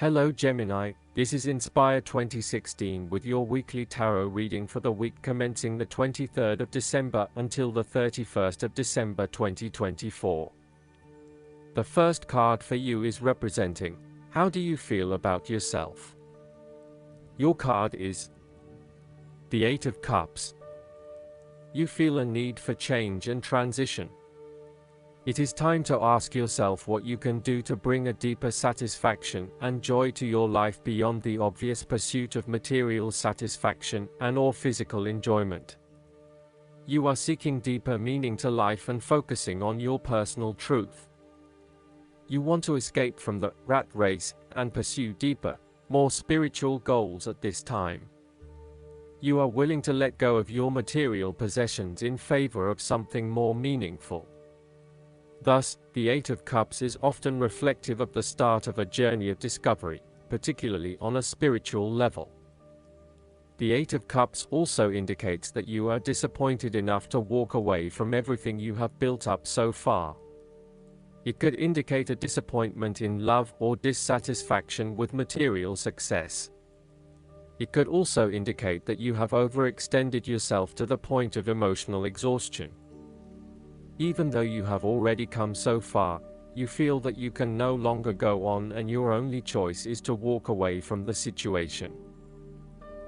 Hello Gemini, this is Inspire 2016 with your weekly tarot reading for the week commencing the 23rd of December until the 31st of December 2024. The first card for you is representing, how do you feel about yourself? Your card is the Eight of Cups. You feel a need for change and transition. It is time to ask yourself what you can do to bring a deeper satisfaction and joy to your life beyond the obvious pursuit of material satisfaction and/or physical enjoyment. You are seeking deeper meaning to life and focusing on your personal truth. You want to escape from the rat race and pursue deeper, more spiritual goals at this time. You are willing to let go of your material possessions in favor of something more meaningful. Thus, the Eight of Cups is often reflective of the start of a journey of discovery, particularly on a spiritual level. The Eight of Cups also indicates that you are disappointed enough to walk away from everything you have built up so far. It could indicate a disappointment in love or dissatisfaction with material success. It could also indicate that you have overextended yourself to the point of emotional exhaustion. Even though you have already come so far, you feel that you can no longer go on and your only choice is to walk away from the situation.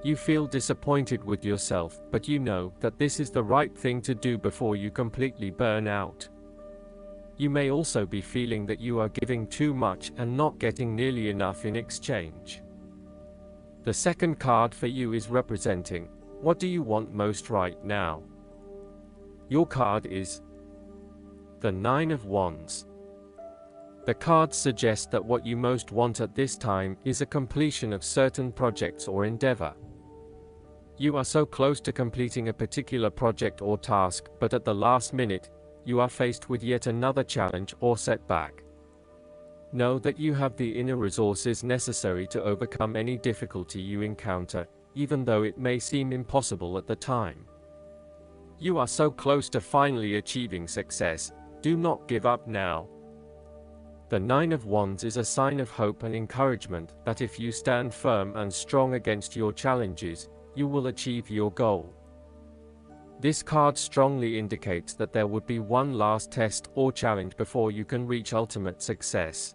You feel disappointed with yourself, but you know that this is the right thing to do before you completely burn out. You may also be feeling that you are giving too much and not getting nearly enough in exchange. The second card for you is representing, what do you want most right now? Your card is the Nine of Wands. The cards suggest that what you most want at this time is a completion of certain projects or endeavor. You are so close to completing a particular project or task, but at the last minute, you are faced with yet another challenge or setback. Know that you have the inner resources necessary to overcome any difficulty you encounter, even though it may seem impossible at the time. You are so close to finally achieving success. Do not give up now. The Nine of Wands is a sign of hope and encouragement that if you stand firm and strong against your challenges, you will achieve your goal. This card strongly indicates that there would be one last test or challenge before you can reach ultimate success.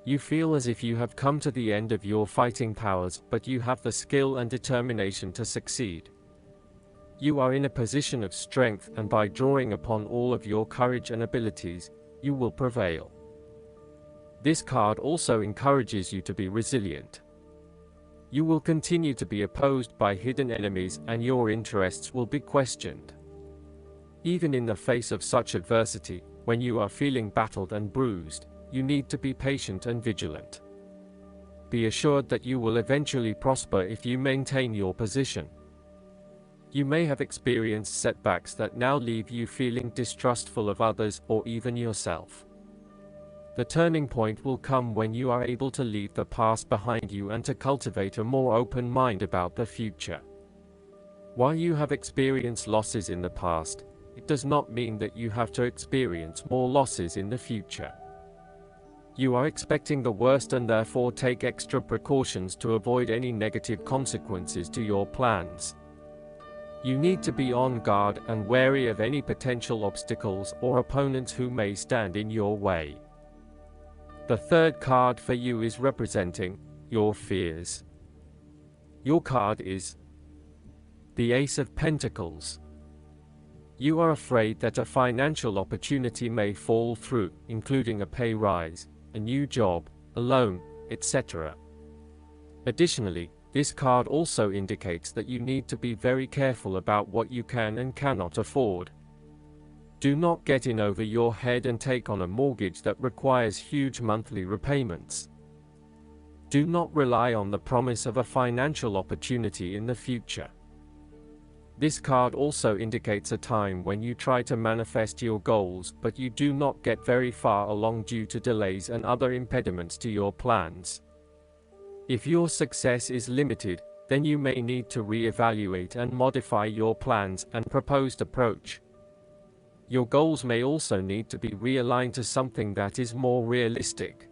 You feel as if you have come to the end of your fighting powers, but you have the skill and determination to succeed. You are in a position of strength, and by drawing upon all of your courage and abilities, you will prevail. This card also encourages you to be resilient. You will continue to be opposed by hidden enemies and your interests will be questioned. Even in the face of such adversity, when you are feeling battered and bruised, you need to be patient and vigilant. Be assured that you will eventually prosper if you maintain your position. You may have experienced setbacks that now leave you feeling distrustful of others or even yourself. The turning point will come when you are able to leave the past behind you and to cultivate a more open mind about the future. While you have experienced losses in the past, it does not mean that you have to experience more losses in the future. You are expecting the worst and therefore take extra precautions to avoid any negative consequences to your plans. You need to be on guard and wary of any potential obstacles or opponents who may stand in your way. The third card for you is representing your fears. Your card is the Ace of Pentacles. You are afraid that a financial opportunity may fall through, including a pay rise, a new job, a loan, etc. Additionally, this card also indicates that you need to be very careful about what you can and cannot afford. Do not get in over your head and take on a mortgage that requires huge monthly repayments. Do not rely on the promise of a financial opportunity in the future. This card also indicates a time when you try to manifest your goals, but you do not get very far along due to delays and other impediments to your plans. If your success is limited, then you may need to re-evaluate and modify your plans and proposed approach. Your goals may also need to be realigned to something that is more realistic.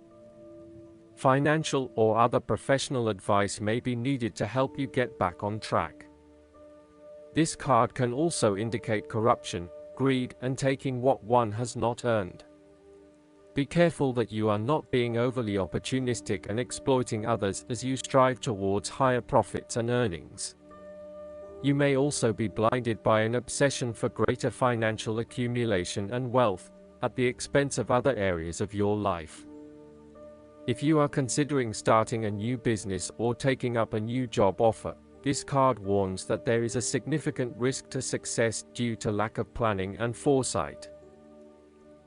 Financial or other professional advice may be needed to help you get back on track. This card can also indicate corruption, greed, and taking what one has not earned. Be careful that you are not being overly opportunistic and exploiting others as you strive towards higher profits and earnings. You may also be blinded by an obsession for greater financial accumulation and wealth, at the expense of other areas of your life. If you are considering starting a new business or taking up a new job offer, this card warns that there is a significant risk to success due to lack of planning and foresight.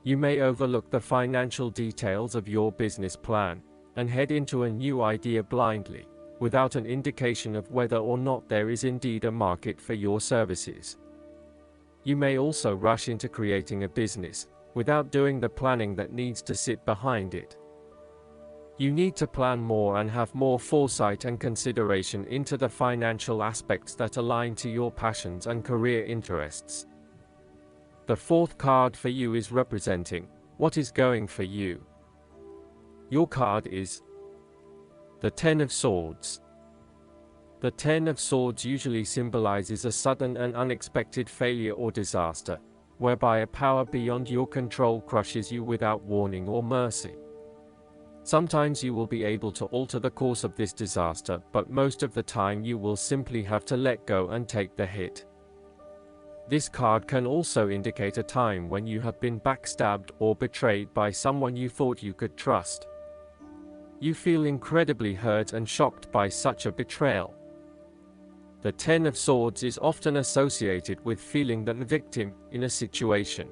You may overlook the financial details of your business plan and head into a new idea blindly, without an indication of whether or not there is indeed a market for your services. You may also rush into creating a business, without doing the planning that needs to sit behind it. You need to plan more and have more foresight and consideration into the financial aspects that align to your passions and career interests. The fourth card for you is representing what is going for you. Your card is the Ten of Swords. The Ten of Swords usually symbolizes a sudden and unexpected failure or disaster, whereby a power beyond your control crushes you without warning or mercy. Sometimes you will be able to alter the course of this disaster, but most of the time you will simply have to let go and take the hit. This card can also indicate a time when you have been backstabbed or betrayed by someone you thought you could trust. You feel incredibly hurt and shocked by such a betrayal. The Ten of Swords is often associated with feeling the victim in a situation.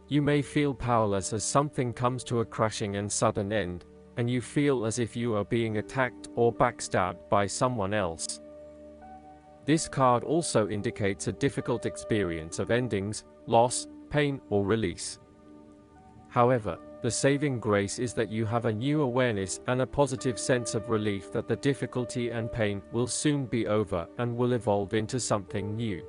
You may feel powerless as something comes to a crashing and sudden end, and you feel as if you are being attacked or backstabbed by someone else. This card also indicates a difficult experience of endings, loss, pain, or release. However, the saving grace is that you have a new awareness and a positive sense of relief that the difficulty and pain will soon be over and will evolve into something new.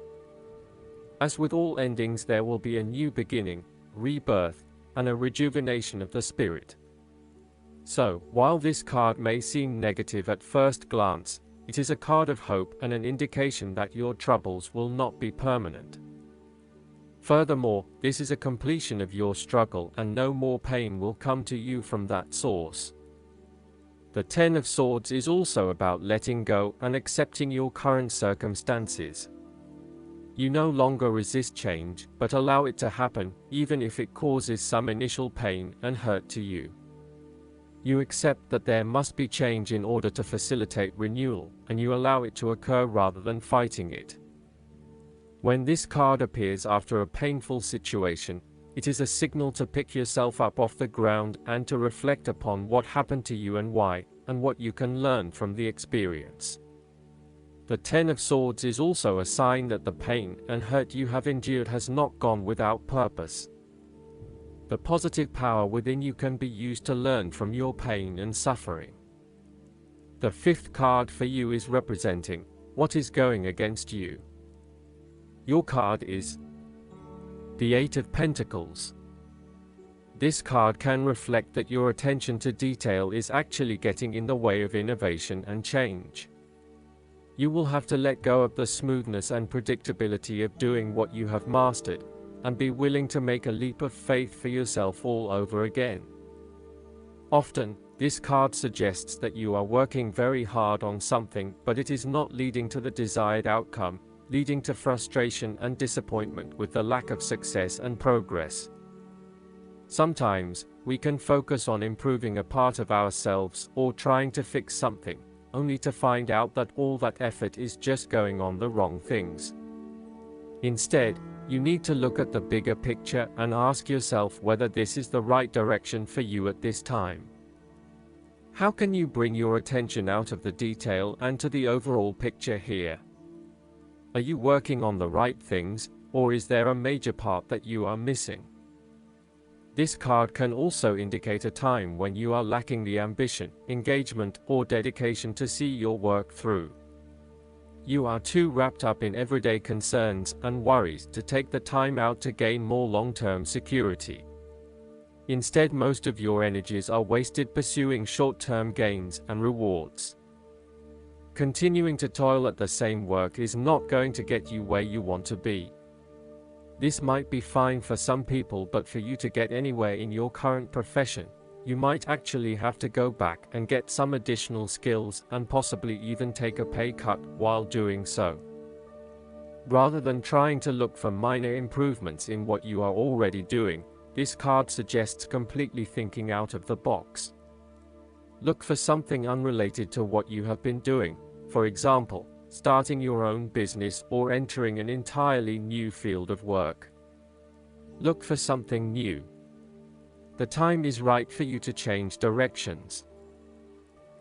As with all endings, there will be a new beginning, rebirth, and a rejuvenation of the spirit. So, while this card may seem negative at first glance, it is a card of hope and an indication that your troubles will not be permanent. Furthermore, this is a completion of your struggle and no more pain will come to you from that source. The Ten of Swords is also about letting go and accepting your current circumstances. You no longer resist change, but allow it to happen, even if it causes some initial pain and hurt to you. You accept that there must be change in order to facilitate renewal, and you allow it to occur rather than fighting it. When this card appears after a painful situation, it is a signal to pick yourself up off the ground and to reflect upon what happened to you and why, and what you can learn from the experience. The Ten of Swords is also a sign that the pain and hurt you have endured has not gone without purpose. The positive power within you can be used to learn from your pain and suffering. The fifth card for you is representing what is going against you. Your card is the Eight of Pentacles. This card can reflect that your attention to detail is actually getting in the way of innovation and change. You will have to let go of the smoothness and predictability of doing what you have mastered, and be willing to make a leap of faith for yourself all over again. Often, this card suggests that you are working very hard on something, but it is not leading to the desired outcome, leading to frustration and disappointment with the lack of success and progress. Sometimes, we can focus on improving a part of ourselves or trying to fix something, only to find out that all that effort is just going on the wrong things. Instead, you need to look at the bigger picture and ask yourself whether this is the right direction for you at this time. How can you bring your attention out of the detail and to the overall picture here? Are you working on the right things, or is there a major part that you are missing? This card can also indicate a time when you are lacking the ambition, engagement, or dedication to see your work through. You are too wrapped up in everyday concerns and worries to take the time out to gain more long-term security. Instead, most of your energies are wasted pursuing short-term gains and rewards. Continuing to toil at the same work is not going to get you where you want to be. This might be fine for some people, but for you to get anywhere in your current profession, you might actually have to go back and get some additional skills and possibly even take a pay cut while doing so. Rather than trying to look for minor improvements in what you are already doing, this card suggests completely thinking out of the box. Look for something unrelated to what you have been doing, for example, starting your own business or entering an entirely new field of work. Look for something new. The time is right for you to change directions.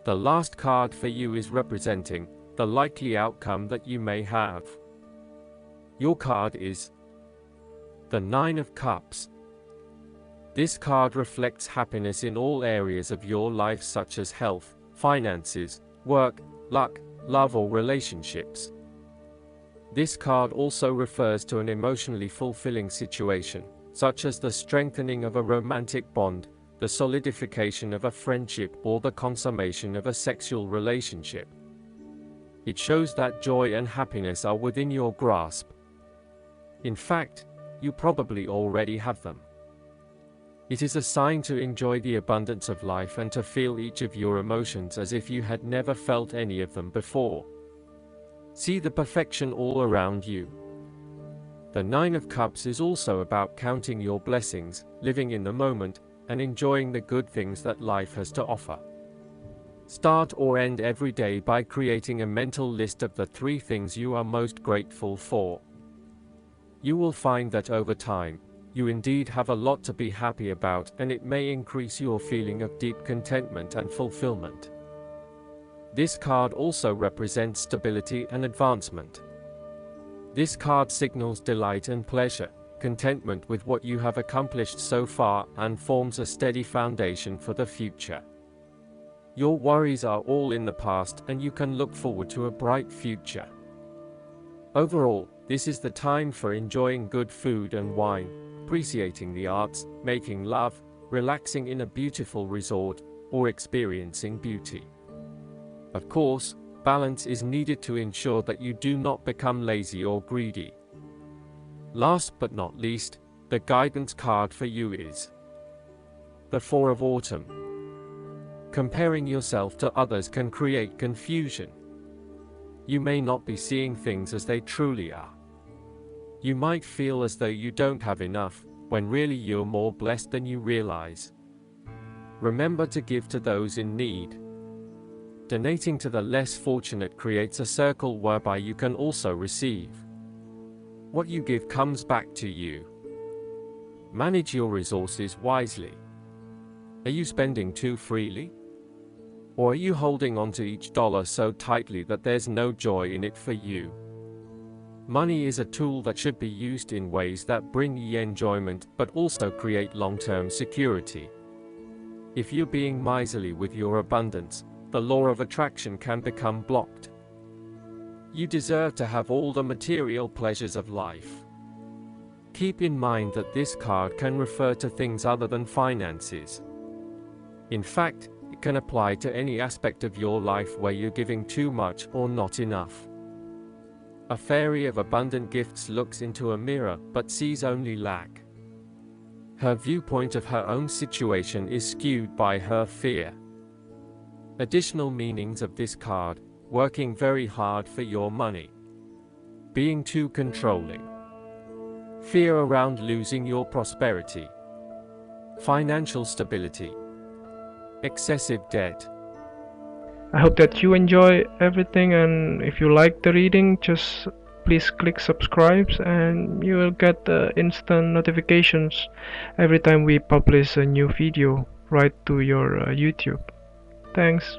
The last card for you is representing the likely outcome that you may have. Your card is the Nine of Cups. This card reflects happiness in all areas of your life, such as health, finances, work, luck, love, or relationships. This card also refers to an emotionally fulfilling situation, such as the strengthening of a romantic bond, the solidification of a friendship, or the consummation of a sexual relationship. It shows that joy and happiness are within your grasp. In fact, you probably already have them. It is a sign to enjoy the abundance of life and to feel each of your emotions as if you had never felt any of them before. See the perfection all around you. The Nine of Cups is also about counting your blessings, living in the moment, and enjoying the good things that life has to offer. Start or end every day by creating a mental list of the 3 things you are most grateful for. You will find that over time, you indeed have a lot to be happy about, and it may increase your feeling of deep contentment and fulfillment. This card also represents stability and advancement. This card signals delight and pleasure, contentment with what you have accomplished so far, and forms a steady foundation for the future. Your worries are all in the past, and you can look forward to a bright future. Overall, this is the time for enjoying good food and wine, appreciating the arts, making love, relaxing in a beautiful resort, or experiencing beauty. Of course, balance is needed to ensure that you do not become lazy or greedy. Last but not least, the guidance card for you is the Four of Autumn. Comparing yourself to others can create confusion. You may not be seeing things as they truly are. You might feel as though you don't have enough, when really you're more blessed than you realize. Remember to give to those in need. Donating to the less fortunate creates a circle whereby you can also receive. What you give comes back to you. Manage your resources wisely. Are you spending too freely? Or are you holding on to each dollar so tightly that there's no joy in it for you? Money is a tool that should be used in ways that bring ye enjoyment, but also create long-term security. If you're being miserly with your abundance, the law of attraction can become blocked. You deserve to have all the material pleasures of life. Keep in mind that this card can refer to things other than finances. In fact, it can apply to any aspect of your life where you're giving too much or not enough. A fairy of abundant gifts looks into a mirror but sees only lack. Her viewpoint of her own situation is skewed by her fear. Additional meanings of this card: working very hard for your money, being too controlling, fear around losing your prosperity, financial stability, excessive debt. I hope that you enjoy everything, and if you like the reading, just please click subscribe and you will get instant notifications every time we publish a new video right to your YouTube. Thanks.